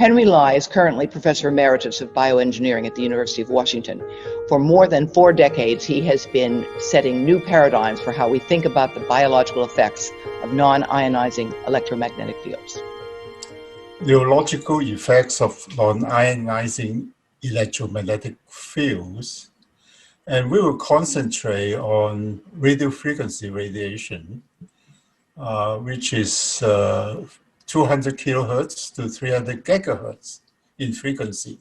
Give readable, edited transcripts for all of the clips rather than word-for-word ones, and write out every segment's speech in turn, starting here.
Henry Lai is currently Professor Emeritus of Bioengineering at the University of Washington. For more than 4 decades, he has been setting new paradigms for how we think about the biological effects of non-ionizing electromagnetic fields. Neurological effects of non-ionizing electromagnetic fields, and we will concentrate on radiofrequency radiation, which is 200 kilohertz to 300 gigahertz in frequency,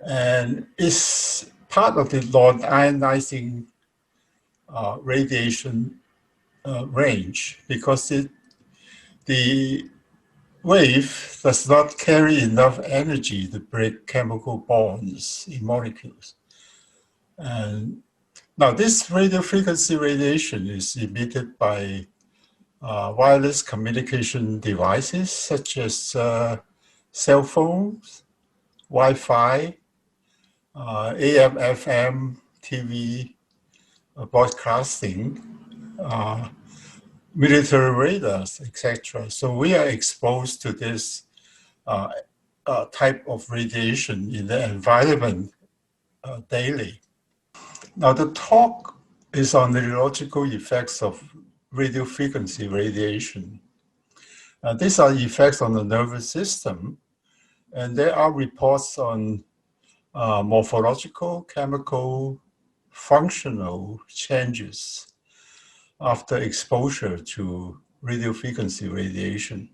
and is part of the non-ionizing radiation range because the wave does not carry enough energy to break chemical bonds in molecules. And now this radiofrequency radiation is emitted by wireless communication devices such as cell phones, Wi-Fi, AM, FM, TV, broadcasting, military radars, etc. So we are exposed to this type of radiation in the environment daily. Now the talk is on the neurological effects of radiofrequency radiation. These are effects on the nervous system, and there are reports on morphological, chemical, functional changes after exposure to radiofrequency radiation.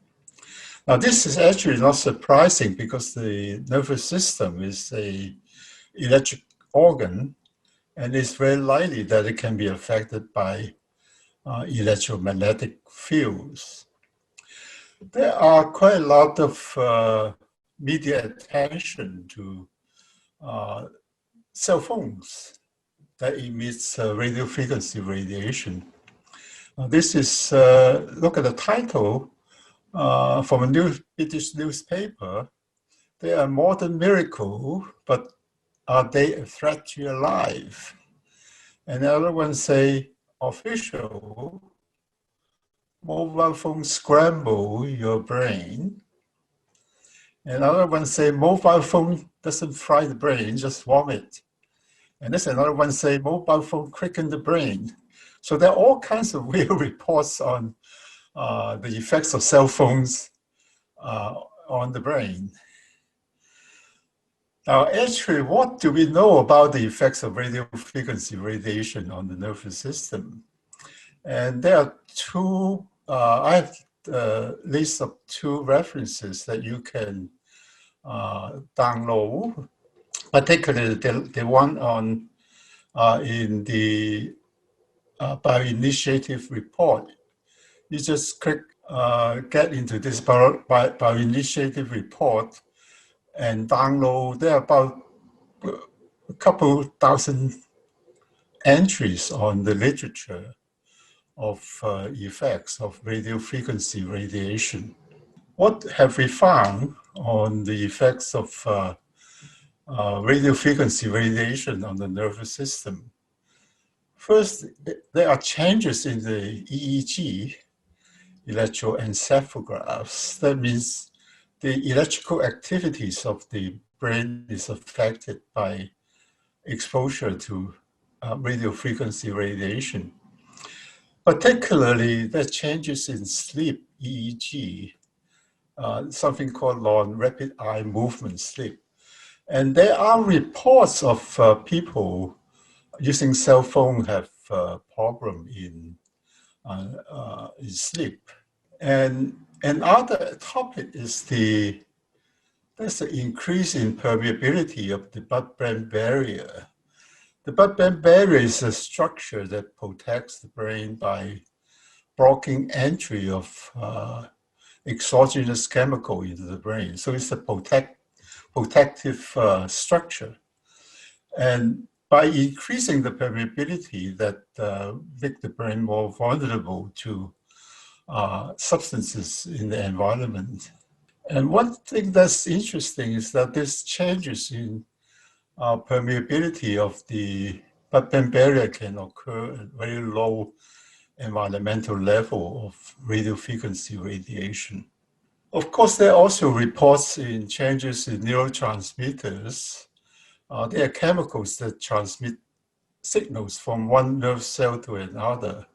Now, this is actually not surprising because the nervous system is an electric organ, and it's very likely that it can be affected by electromagnetic fields. There are quite a lot of media attention to cell phones that emits radiofrequency radiation. This is, look at the title from a British newspaper. They are more than miracle, but are they a threat to your life? And the other one say, official, mobile phone scramble your brain. And another one say, mobile phone doesn't fry the brain, just vomit. And there's another one say, mobile phone quicken the brain. So there are all kinds of weird reports on the effects of cell phones on the brain. Now, actually, what do we know about the effects of radiofrequency radiation on the nervous system? And there are two, I have a list of 2 references that you can download, particularly the one on in the bioinitiative report. You just click, get into this bioinitiative report and download. There are about a couple thousand entries on the literature of effects of radiofrequency radiation. What have we found on the effects of radiofrequency radiation on the nervous system? First, there are changes in the EEG, electroencephalographs. That means the electrical activities of the brain is affected by exposure to radiofrequency radiation. Particularly, there are changes in sleep EEG, something called non-rapid eye movement sleep. And there are reports of people using cell phone have problem in sleep. And another topic is there's an increase in permeability of the blood-brain barrier. The blood-brain barrier is a structure that protects the brain by blocking entry of exogenous chemical into the brain. So it's a protective structure. And by increasing the permeability that make the brain more vulnerable to substances in the environment. And one thing that's interesting is that these changes in permeability of the blood-brain barrier can occur at very low environmental level of radiofrequency radiation. Of course, there are also reports in changes in neurotransmitters. They are chemicals that transmit signals from one nerve cell to another.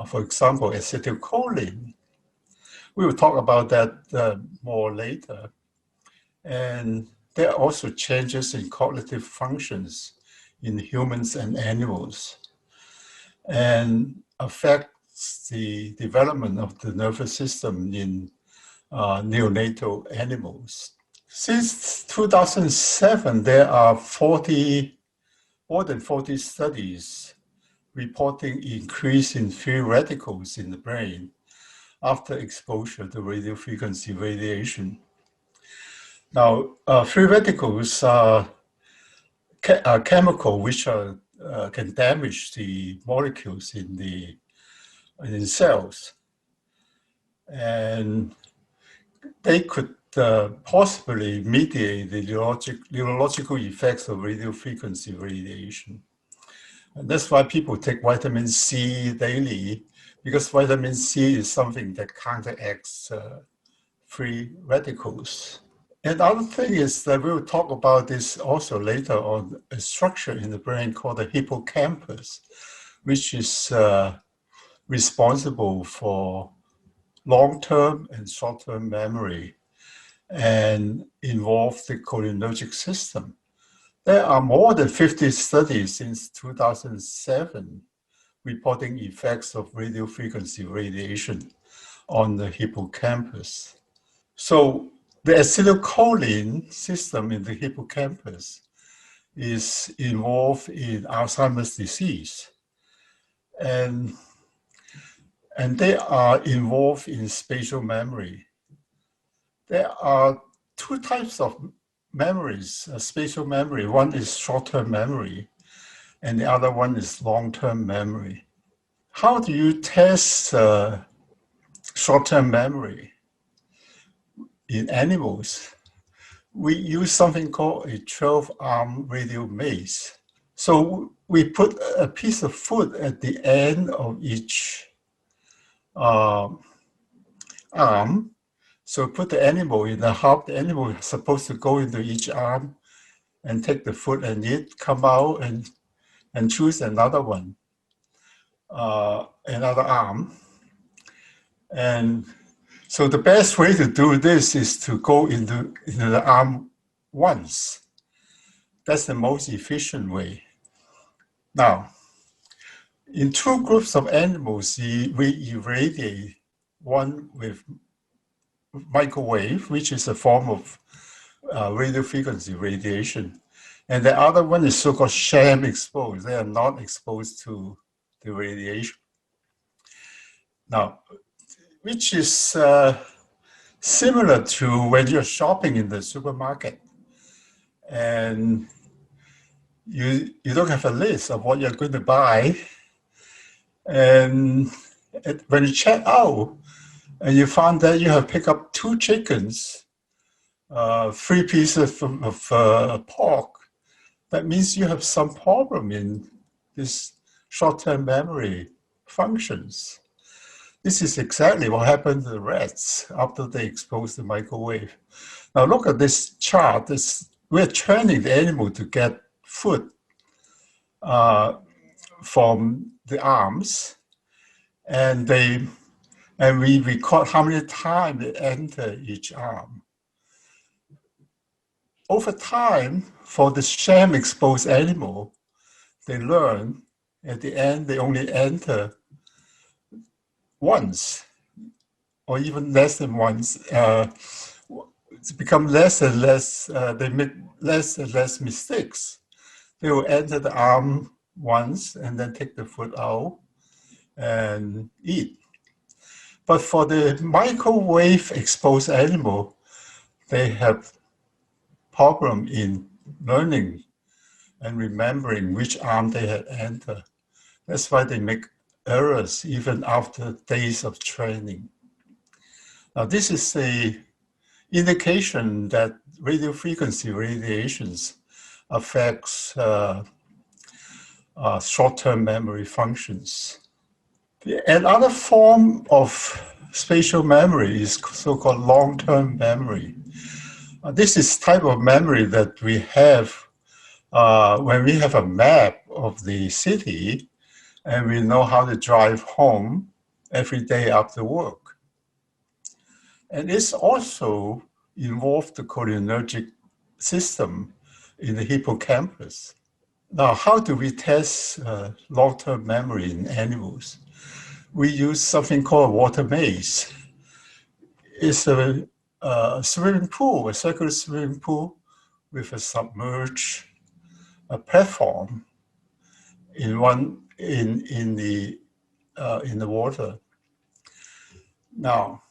For example, acetylcholine. We will talk about that more later. And there are also changes in cognitive functions in humans and animals, and affects the development of the nervous system in neonatal animals. Since 2007, there are more than 40 studies reporting increase in free radicals in the brain after exposure to radiofrequency radiation. Now, free radicals are a chemical which can damage the molecules in cells, and they could possibly mediate the neurological effects of radiofrequency radiation. And that's why people take vitamin C daily, because vitamin C is something that counteracts free radicals. Another thing is that we'll talk about this also later on, a structure in the brain called the hippocampus, which is responsible for long-term and short-term memory and involve the cholinergic system. There are more than 50 studies since 2007 reporting effects of radiofrequency radiation on the hippocampus. So the acetylcholine system in the hippocampus is involved in Alzheimer's disease. And they are involved in spatial memory. There are two types of memories, spatial memory. One is short-term memory, and the other one is long-term memory. How do you test short-term memory in animals? We use something called a 12-arm radio maze. So we put a piece of food at the end of each arm. So put the animal in the hub. The animal is supposed to go into each arm and take the food and eat, come out and choose another one, another arm. And so the best way to do this is to go into the arm once. That's the most efficient way. Now, in two groups of animals, we irradiate one with microwave, which is a form of radiofrequency radiation. And the other one is so-called sham exposed. They are not exposed to the radiation. Now, which is similar to when you're shopping in the supermarket and you don't have a list of what you're going to buy. And when you check out and you find that you have picked up 2 chickens, 3 pieces of pork, that means you have some problem in this short-term memory functions. This is exactly what happened to the rats after they exposed the microwave. Now look at this chart. We're training the animal to get food from the arms, and we record how many times they enter each arm. Over time, for the sham exposed animal, they learn at the end they only enter once, or even less than once. It's become less and less, they make less and less mistakes. They will enter the arm once and then take the food out and eat. But for the microwave exposed animal, they have problem in learning and remembering which arm they had entered. That's why they make errors even after days of training. Now, this is an indication that radiofrequency radiations affects short-term memory functions. Another form of spatial memory is so-called long-term memory. This is type of memory that we have when we have a map of the city and we know how to drive home every day after work. And it's also involved the cholinergic system in the hippocampus. Now, how do we test long-term memory in animals? We use something called a water maze. It's a swimming pool, a circular swimming pool with a submerged platform in the water. Now,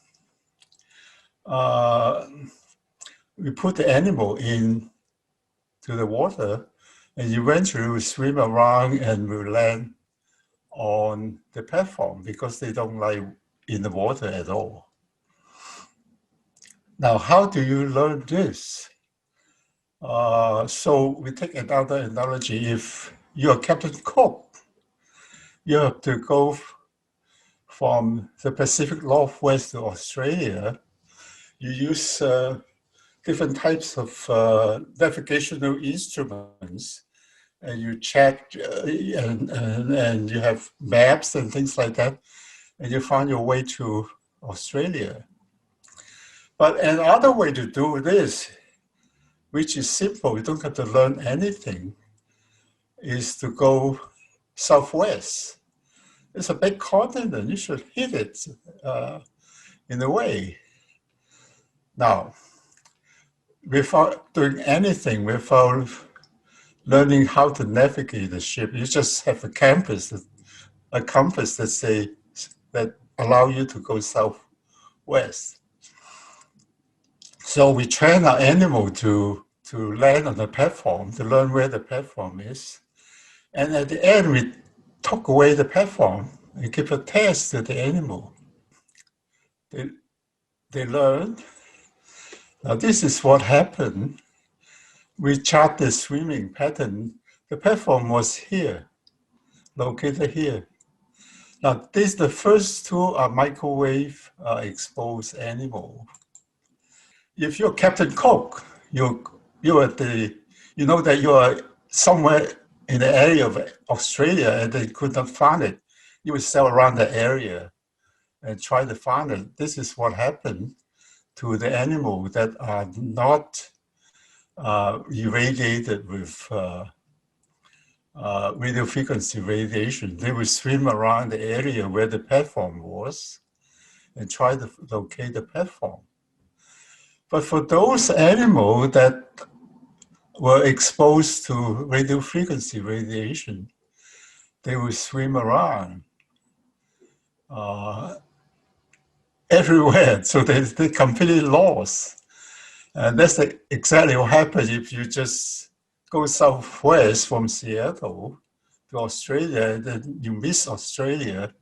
we put the animal into the water, and eventually we swim around and we land on the platform because they don't like in the water at all. Now, how do you learn this? So we take another analogy. If you're Captain Cook, you have to go from the Pacific Northwest to Australia. You use different types of navigational instruments, and you check and you have maps and things like that, and you find your way to Australia. But another way to do this, which is simple, you don't have to learn anything, is to go southwest. It's a big continent, you should hit it in a way. Now, without doing anything, without learning how to navigate the ship, you just have a compass that allow you to go southwest. So we train our animal to land on the platform, to learn where the platform is. And at the end, we took away the platform and give a test to the animal. They learned. Now this is what happened. We chart the swimming pattern. The platform was here, located here. Now the first two are microwave exposed animal. If you're Captain Cook, you know that you are somewhere in the area of Australia and they could not find it. You would sail around the area and try to find it. This is what happened to the animal that are not irradiated with radio frequency radiation. They would swim around the area where the platform was and try to locate the platform. But for those animals that were exposed to radio frequency radiation, they would swim around everywhere. So they completely lost. And that's exactly what happens if you just go southwest from Seattle to Australia, and then you miss Australia.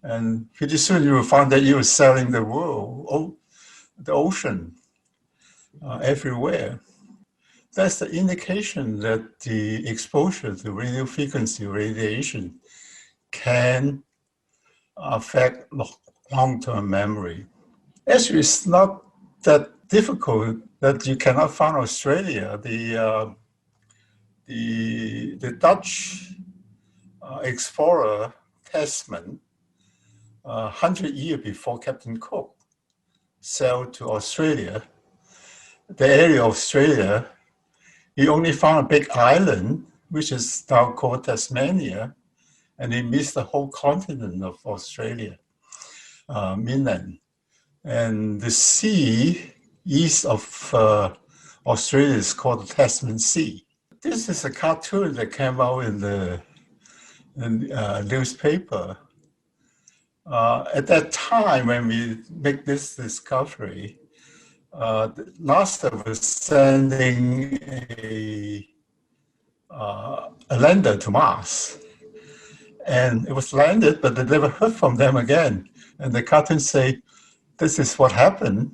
And pretty soon you will find that you're sailing the world, the ocean, everywhere. That's the indication that the exposure to radio frequency radiation can affect long-term memory. Actually, it's not that difficult that you cannot find Australia. The Dutch explorer Tasman, 100 years before Captain Cook sailed to Australia, the area of Australia, he only found a big island, which is now called Tasmania, and he missed the whole continent of Australia, mainland. And the sea east of Australia is called the Tasman Sea. This is a cartoon that came out in the newspaper. At that time, when we make this discovery, NASA was sending a lander to Mars. And it was landed, but they never heard from them again. And the cartoon say, this is what happened.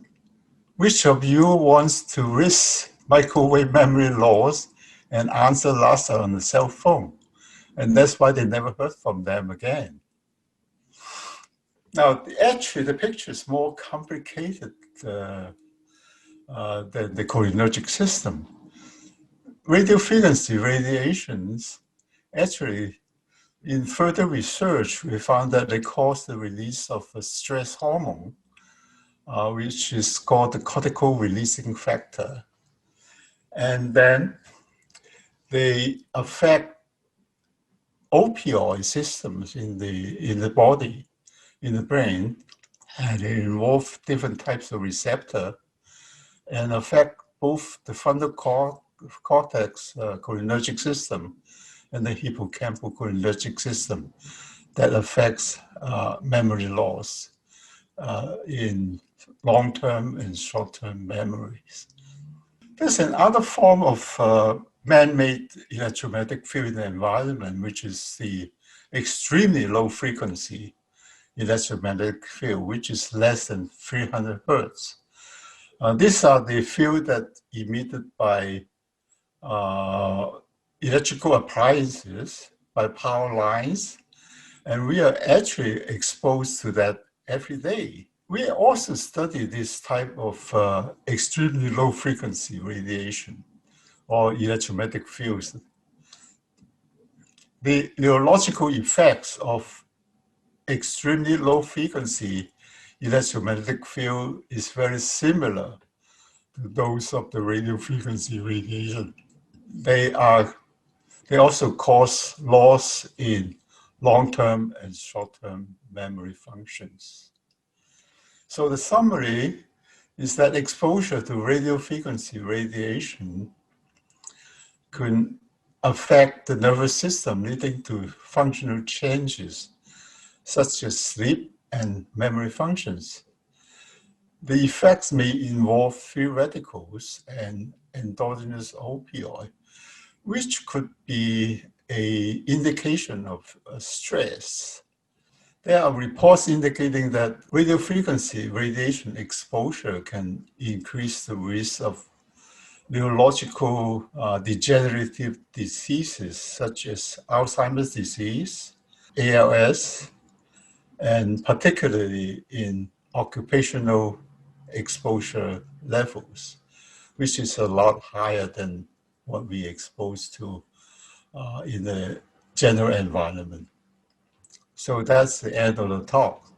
Which of you wants to risk microwave memory loss and answer NASA on the cell phone? And that's why they never heard from them again. Now, actually, the picture is more complicated than the cholinergic system. Radiofrequency radiations, actually, in further research, we found that they cause the release of a stress hormone, which is called the cortical releasing factor. And then they affect opioid systems in the body, in the brain, and they involve different types of receptor and affect both the frontal cortex cholinergic system and the hippocampal cholinergic system that affects memory loss in long-term and short-term memories. There's another form of man-made electromagnetic field in the environment, which is the extremely low frequency electromagnetic field, which is less than 300 hertz. These are the field that emitted by electrical appliances, by power lines, and we are actually exposed to that every day. We also study this type of extremely low frequency radiation or electromagnetic fields. The neurological effects of extremely low frequency electromagnetic field is very similar to those of the radio frequency radiation. They also cause loss in long-term and short-term memory functions. So the summary is that exposure to radio frequency radiation can affect the nervous system, leading to functional changes such as sleep and memory functions. The effects may involve free radicals and endogenous opioid, which could be an indication of stress. There are reports indicating that radiofrequency radiation exposure can increase the risk of neurological degenerative diseases such as Alzheimer's disease, ALS, and particularly in occupational exposure levels, which is a lot higher than what we exposed to in the general environment. So that's the end of the talk.